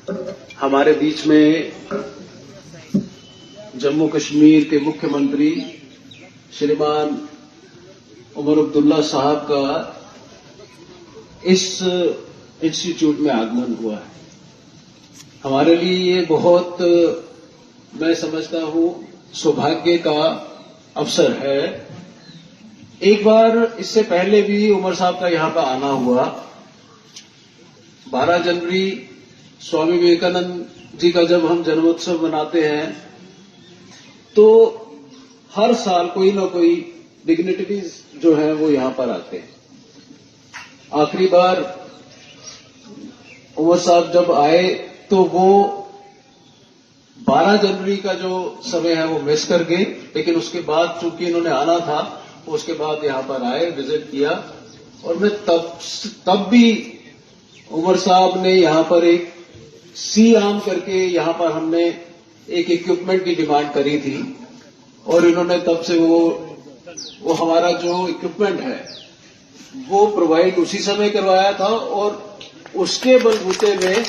हमारे बीच में जम्मू कश्मीर के मुख्यमंत्री श्रीमान उमर अब्दुल्ला साहब का इस इंस्टीट्यूट में आगमन हुआ है। हमारे लिए ये बहुत, मैं समझता हूं, सौभाग्य का अवसर है। एक बार इससे पहले भी उमर साहब का यहां पर आना हुआ। 12 जनवरी स्वामी विवेकानंद जी का जब हम जन्मोत्सव मनाते हैं तो हर साल कोई ना कोई डिग्निटरीज जो है वो यहां पर आते हैं। आखिरी बार उमर साहब जब आए तो वो 12 जनवरी का जो समय है वो मिस कर गए, लेकिन उसके बाद चूंकि इन्होंने आना था उसके बाद यहां पर आए, विजिट किया। और मैं तब भी उमर साहब ने यहां पर एक सी आर्म करके यहां पर हमने एक इक्विपमेंट की डिमांड करी थी और इन्होंने तब से वो हमारा जो इक्विपमेंट है वो प्रोवाइड उसी समय करवाया था। और उसके बलबूते में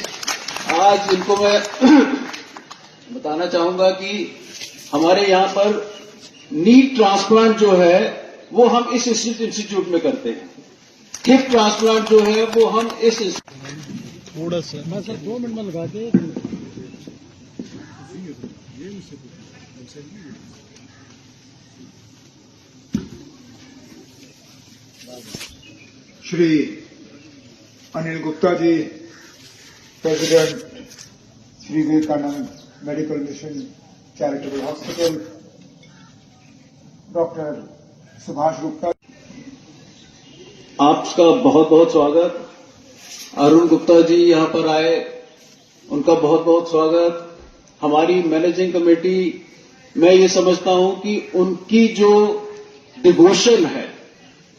आज इनको मैं बताना चाहूंगा कि हमारे यहां पर नी ट्रांसप्लांट जो है वो हम इस इंस्टीट्यूट में करते हैं। हिप ट्रांसप्लांट जो है वो हम इस थोड़ा सा मैं सर 2 मिनट में लगा दे। Shri Anil Gupta ji, president Shri Vivekananda medical mission charitable hospital, doctor Subhash Gupta, आपका बहुत बहुत स्वागत। अरुण गुप्ता जी यहां पर आए, उनका बहुत बहुत स्वागत। हमारी मैनेजिंग कमेटी, मैं ये समझता हूं कि उनकी जो डिवोशन है,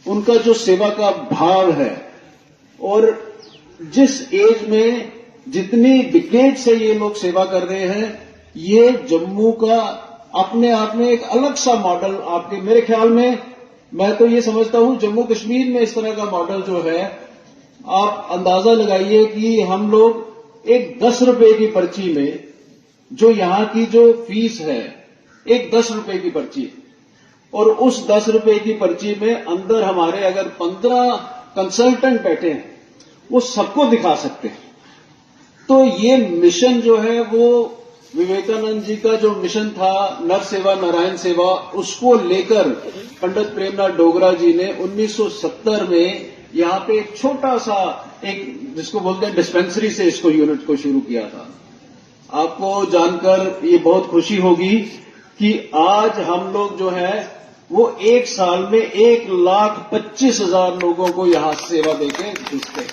उनका जो सेवा का भाव है, और जिस एज में जितनी डिकेड से ये लोग सेवा कर रहे हैं, ये जम्मू का अपने आप में एक अलग सा मॉडल आपके, मेरे ख्याल में, मैं तो ये समझता हूं जम्मू कश्मीर में इस तरह का मॉडल जो है, आप अंदाजा लगाइए कि हम लोग एक 10 रुपए की पर्ची में, जो यहां की जो फीस है, एक 10 रुपए की पर्ची है, और उस 10 रुपए की पर्ची में अंदर हमारे अगर 15 कंसल्टेंट बैठे हैं, वो सबको दिखा सकते हैं। तो ये मिशन जो है वो विवेकानंद जी का जो मिशन था, नर सेवा नारायण सेवा, उसको लेकर पंडित प्रेमनाथ डोगरा जी ने 1970 में यहां पे एक छोटा सा, एक जिसको बोलते हैं डिस्पेंसरी से, इसको यूनिट को शुरू किया था। आपको जानकर ये बहुत खुशी होगी कि आज हम लोग जो है वो एक साल में 1,25,000 लोगों को यहां सेवा देके भेजते हैं।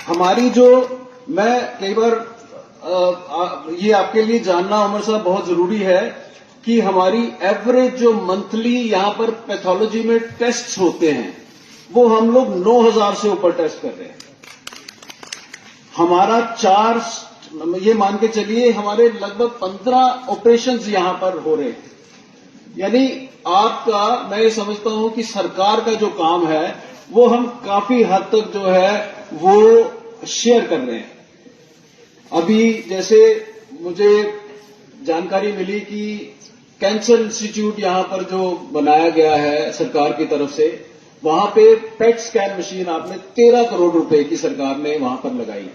हमारी जो, मैं कई बार ये आपके लिए जानना उमर साहब बहुत जरूरी है कि हमारी एवरेज जो मंथली यहां पर पैथोलॉजी में टेस्ट्स होते हैं वो हम लोग 9,000 से ऊपर टेस्ट कर रहे हैं। हमारा 4, ये मान के चलिए हमारे लगभग 15 ऑपरेशंस यहां पर हो रहे हैं। यानी आपका, मैं ये समझता हूं कि सरकार का जो काम है वो हम काफी हद तक जो है वो शेयर कर रहे हैं। अभी जैसे मुझे जानकारी मिली कि कैंसर इंस्टीट्यूट यहां पर जो बनाया गया है सरकार की तरफ से, वहां पे पेट स्कैन मशीन आपने 13 करोड़ रुपए की सरकार ने वहां पर लगाई।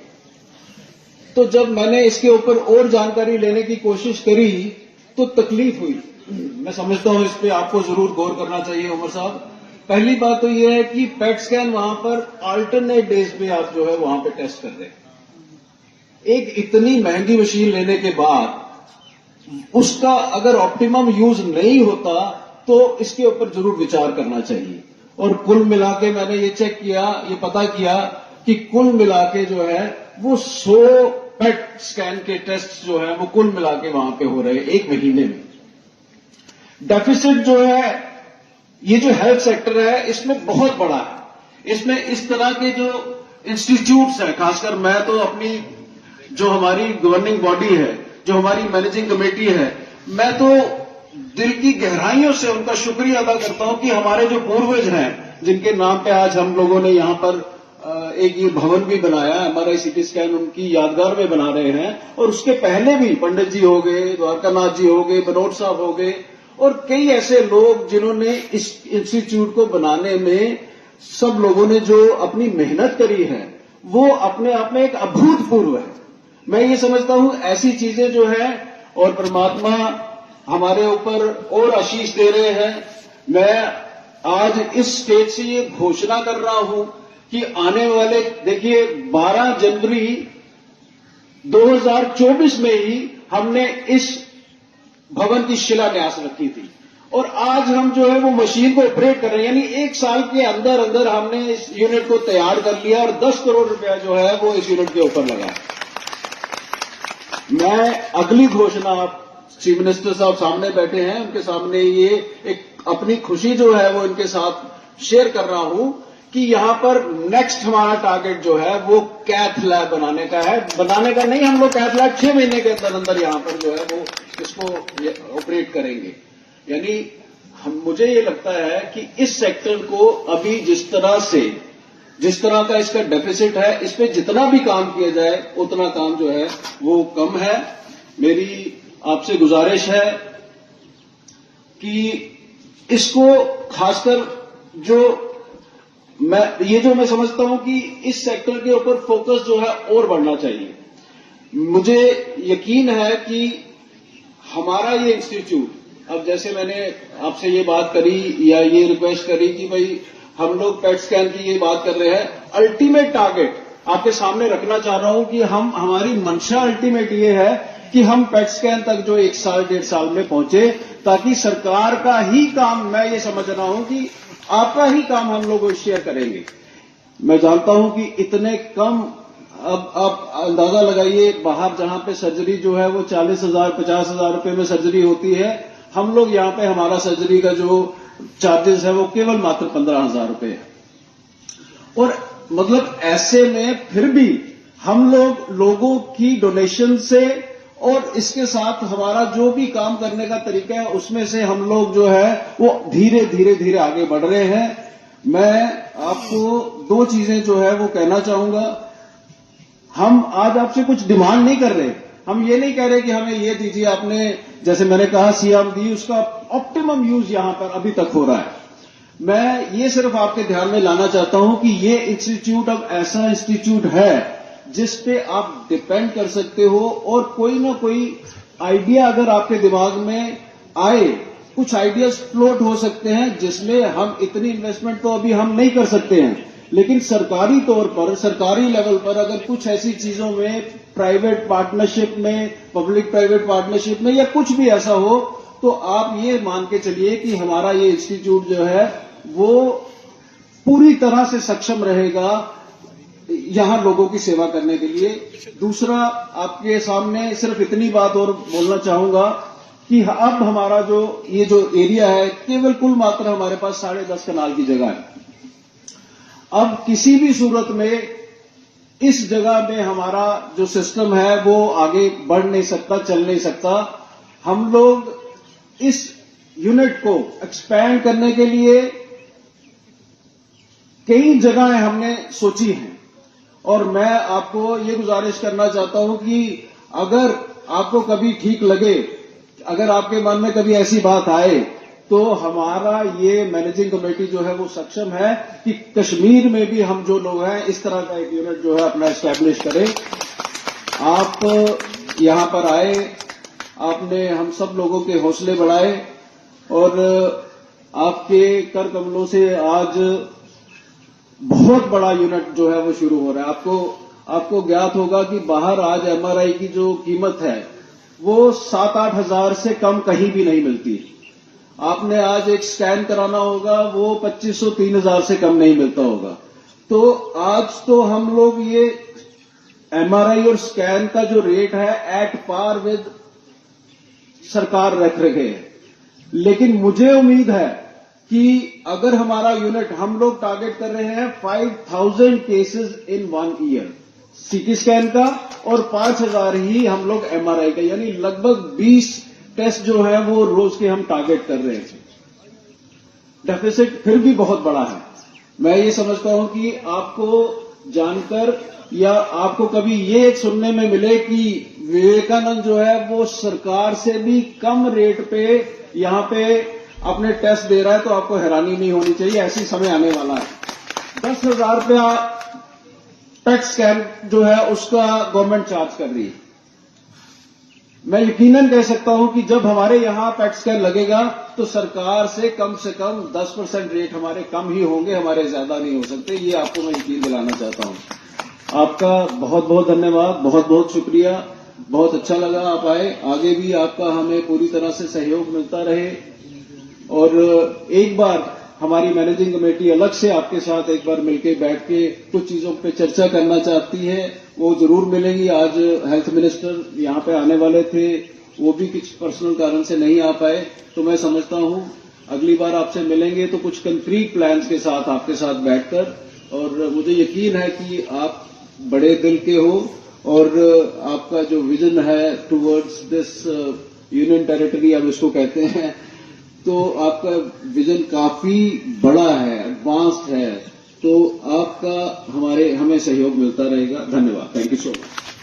तो जब मैंने इसके ऊपर और जानकारी लेने की कोशिश करी तो तकलीफ हुई। मैं समझता हूं इस पे आपको जरूर गौर करना चाहिए उमर साहब। पहली बात तो यह है कि पेट स्कैन वहां पर अल्टरनेट डेज पे आप जो है वहां पे टेस्ट कर रहे हैं। एक इतनी महंगी मशीन लेने के बाद उसका अगर ऑप्टिमम यूज नहीं होता तो इसके ऊपर जरूर विचार करना चाहिए। और कुल मिला के मैंने ये चेक किया, ये पता किया कि कुल मिला के जो है वो 100 पेट स्कैन के टेस्ट जो है वो कुल मिला के वहां पे हो रहे हैं एक महीने में। डेफिसिट जो है, ये जो हेल्थ सेक्टर है इसमें बहुत बड़ा है। इसमें इस तरह के जो इंस्टीट्यूट्स हैं, खासकर मैं तो अपनी जो हमारी गवर्निंग बॉडी है, जो हमारी मैनेजिंग कमेटी है, मैं तो दिल की गहराइयों से उनका शुक्रिया अदा करता हूं कि हमारे जो पूर्वज हैं, जिनके नाम पे आज हम लोगों ने यहां पर एक ये भवन भी बनाया, एमआरआई सिटी स्कैन उनकी यादगार में बना रहे हैं। और उसके पहले भी पंडित जी हो गए, द्वारकानाथ जी हो गए, बनोट साहब हो गए और कई ऐसे लोग जिन्होंने इस इंस्टीट्यूट को बनाने में सब लोगों ने जो अपनी मेहनत करी है वो अपने आप में एक अभूतपूर्व है। मैं ये समझता हूं ऐसी चीजें जो है, और परमात्मा हमारे ऊपर और आशीष दे रहे हैं। मैं आज इस स्टेज से ये घोषणा कर रहा हूं कि आने वाले, देखिए 12 जनवरी 2024 में ही हमने इस भवन की शिलान्यास रखी थी और आज हम जो है वो मशीन को ऑपरेट कर रहे हैं। यानी 1 साल के अंदर अंदर हमने इस यूनिट को तैयार कर लिया और 10 करोड़ रुपया जो है वो इस यूनिट के ऊपर लगा। मैं अगली घोषणा, चीफ मिनिस्टर साहब सामने बैठे हैं, उनके सामने ये एक अपनी खुशी जो है वो इनके साथ शेयर कर रहा हूं कि यहां पर नेक्स्ट हमारा टारगेट जो है वो कैथ लैब बनाने का है। बनाने का नहीं, हम लोग कैथ लैब 6 महीने के अंदर अंदर यहां पर जो है वो इसको ऑपरेट करेंगे। यानी मुझे ये लगता है कि इस सेक्टर को अभी जिस तरह का इसका डेफिसिट है, इस पे जितना भी काम किया जाए उतना काम जो है वो कम है। मेरी आपसे गुजारिश है कि इसको खासकर मैं समझता हूं कि इस सेक्टर के ऊपर फोकस जो है और बढ़ना चाहिए। मुझे यकीन है कि हमारा ये इंस्टीट्यूट, अब जैसे मैंने आपसे ये बात करी या ये रिक्वेस्ट करी कि भाई हम लोग पेट स्कैन की ये बात कर रहे हैं, अल्टीमेट टारगेट आपके सामने रखना चाह रहा हूं कि हमारी मंशा अल्टीमेट ये है कि हम पेट स्कैन तक जो 1 साल 1.5 साल में पहुंचे, ताकि सरकार का ही काम, मैं ये समझ रहा हूं कि आपका ही काम हम लोग शेयर करेंगे। मैं जानता हूं कि इतने कम, अब आप अंदाजा लगाइए, बाहर जहां पे सर्जरी जो है वो 40,000 50,000 रुपए में सर्जरी होती है, हम लोग यहां पे हमारा सर्जरी का जो चार्जेस है वो केवल मात्र 15,000 रुपए है। और मतलब ऐसे में फिर भी हम लोगों की डोनेशन से और इसके साथ हमारा जो भी काम करने का तरीका है उसमें से हम लोग जो है वो धीरे धीरे आगे बढ़ रहे हैं। मैं आपको 2 चीजें जो है वो कहना चाहूंगा। हम आज आपसे कुछ डिमांड नहीं कर रहे, हम ये नहीं कह रहे कि हमें ये दीजिए, आपने जैसे मैंने कहा सीएम दी, उसका ऑप्टिमम यूज यहां पर अभी तक हो रहा है। मैं ये सिर्फ आपके ध्यान में लाना चाहता हूं कि ये इंस्टीट्यूट अब ऐसा इंस्टीट्यूट है जिस पे आप डिपेंड कर सकते हो और कोई ना कोई आइडिया अगर आपके दिमाग में आए, कुछ आइडियाज फ्लोट हो सकते हैं जिसमें हम इतनी इन्वेस्टमेंट तो अभी हम नहीं कर सकते हैं, लेकिन सरकारी तौर पर, सरकारी लेवल पर अगर कुछ ऐसी चीजों में प्राइवेट पार्टनरशिप में, पब्लिक प्राइवेट पार्टनरशिप में या कुछ भी ऐसा हो, तो आप ये मान के चलिए कि हमारा ये इंस्टीट्यूट जो है वो पूरी तरह से सक्षम रहेगा यहां लोगों की सेवा करने के लिए। दूसरा, आपके सामने सिर्फ इतनी बात और बोलना चाहूंगा कि अब हमारा जो एरिया है, केवल कुल मात्र हमारे पास 10.5 कनाल की जगह है। अब किसी भी सूरत में इस जगह में हमारा जो सिस्टम है वो आगे बढ़ नहीं सकता, चल नहीं सकता। हम लोग इस यूनिट को एक्सपैंड करने के लिए कई जगहें हमने सोची हैं और मैं आपको ये गुजारिश करना चाहता हूं कि अगर आपको कभी ठीक लगे, अगर आपके मन में कभी ऐसी बात आए, तो हमारा ये मैनेजिंग कमेटी जो है वो सक्षम है कि कश्मीर में भी हम जो लोग हैं इस तरह का एक यूनिट जो है अपना एस्टैब्लिश करें। आप यहां पर आए, आपने हम सब लोगों के हौसले बढ़ाए और आपके कर कमलों से आज बहुत बड़ा यूनिट जो है वो शुरू हो रहा है। आपको ज्ञात होगा कि बाहर आज एमआरआई की जो कीमत है वो 7-8 हजार से कम कहीं भी नहीं मिलती। आपने आज एक स्कैन कराना होगा, वो 2500-3 हजार से कम नहीं मिलता होगा। तो आज तो हम लोग ये एमआरआई और स्कैन का जो रेट है एट पार विद सरकार रख रहे हैं। लेकिन मुझे उम्मीद है कि अगर हमारा यूनिट, हम लोग टारगेट कर रहे हैं 5000 cases in 1 year CT scan का और 5000 ही हम लोग एमआरआई का, यानी लगभग 20 टेस्ट जो है वो रोज के हम टारगेट कर रहे हैं। डेफिसिट फिर भी बहुत बड़ा है। मैं ये समझता हूं कि आपको जानकर या आपको कभी ये सुनने में मिले कि विवेकानंद जो है वो सरकार से भी कम रेट पे यहाँ पे अपने टेस्ट दे रहा है, तो आपको हैरानी नहीं होनी चाहिए। ऐसी समय आने वाला है। 10,000 रुपया पेट स्कैन जो है उसका गवर्नमेंट चार्ज कर रही है। मैं यकीनन कह सकता हूं कि जब हमारे यहां पेट स्कैन लगेगा तो सरकार से कम 10% रेट हमारे कम ही होंगे, हमारे ज्यादा नहीं हो सकते। ये आपको मैं यकीन दिलाना चाहता हूं। आपका बहुत बहुत धन्यवाद, बहुत बहुत शुक्रिया। बहुत अच्छा लगा आप आए। आगे भी आपका हमें पूरी तरह से सहयोग मिलता रहे। और एक बार हमारी मैनेजिंग कमेटी अलग से आपके साथ एक बार मिलके बैठ के कुछ चीजों पे चर्चा करना चाहती है, वो जरूर मिलेंगी। आज हेल्थ मिनिस्टर यहाँ पे आने वाले थे, वो भी कुछ पर्सनल कारण से नहीं आ पाए, तो मैं समझता हूँ अगली बार आपसे मिलेंगे तो कुछ कंक्रीट प्लान्स के साथ आपके साथ बैठकर, और मुझे यकीन है कि आप बड़े दिल के हो और आपका जो विजन है टुवर्ड्स दिस यूनियन टेरिटरी अब इसको कहते हैं, तो आपका विजन काफी बड़ा है, एडवांस्ड है। तो आपका हमें सहयोग मिलता रहेगा। धन्यवाद। Thank you so much.